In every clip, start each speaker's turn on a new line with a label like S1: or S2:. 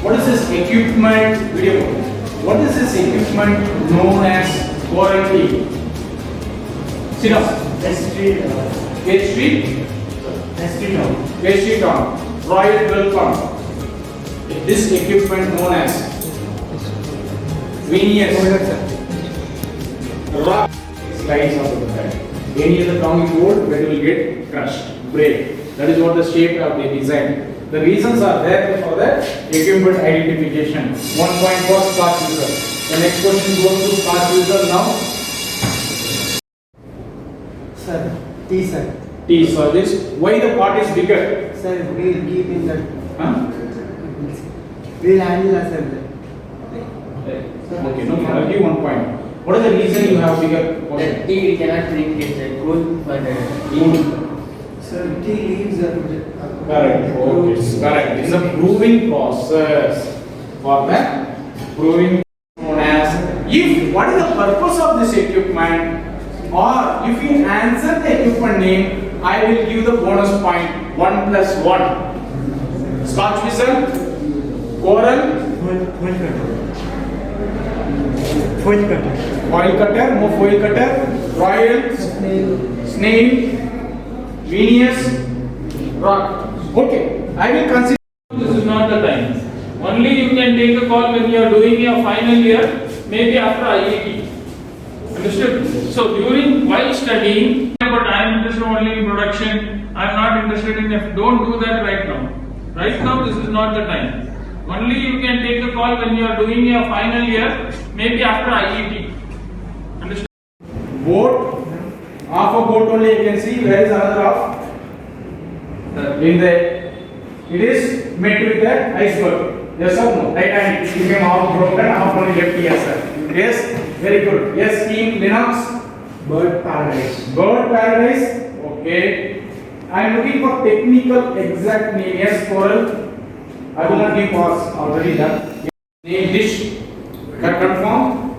S1: What is this equipment video? What is this equipment known as quarantine? Sit down.
S2: Street
S1: Town. Royal welcome. This equipment known as Venus. Rock slides out of the bed. Any other tongue you hold, it will get crushed, break. That is what the shape of the design. The reasons are there for the equipment identification. 1 point for spark user. The next question goes to spark user now.
S2: Sir, T sir.
S1: T service. Why the part is bigger?
S2: Sir, we'll keep in that.
S1: Huh?
S2: We'll handle that sir.
S1: Okay, no, I'll give 1 point. What is the reason you have bigger portion?
S3: The tea we cannot drink it, good for the
S2: Sir, T leaves the
S1: Correct. Okay. Correct. It's a proving process. For that proving known as if what is the purpose of this equipment, or if you answer the equipment name, I will give the bonus point 1 plus 1. Scotch whistle, coral,
S2: foil cutter.
S1: foil cutter, no foil cutter, royal, snail, Venus, rock. Okay, I will consider.
S4: This is not the time. Only you can take a call when you are doing your final year, maybe after IIT. Understood? So while studying, but I am interested only in production. I am not interested in F. Don't do that right now. Right now, this is not the time. Only you can take a call when you are doing your final year, maybe after IIT. Understood?
S1: Boat, half a boat only you can see. Where is another half? It is made with the iceberg. Yes or no? Titanic. It became half broken, half only left here, sir. Yes, very good. Yes, team Linux.
S2: Bird paradise.
S1: Bird paradise. Okay. I am looking for technical exact name. Yes, coral. I will not give pause. Already done. Name dish. Confirm.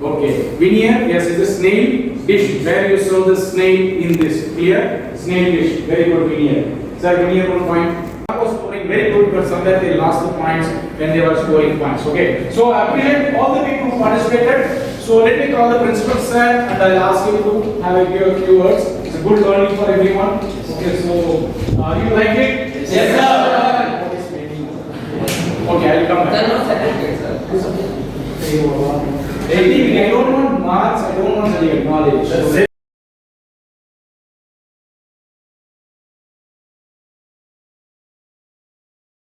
S1: Okay. Veneer. Yes, it's a snail dish. Where you serve the snail in this? Clear? Snail dish. Very good, veneer. Sir, veneer 1 point. I was scoring very good, but somewhere they lost the points when they were scoring points. Okay. So I appreciate all the people who participated. So let me call the principal sir, and I'll ask you to have a few words. It's a good learning for everyone. Okay. So you like it?
S3: Yes, sir.
S1: Okay, I'll come back.
S3: Sir, no certificate, sir.
S1: I don't want marks, I don't want any knowledge.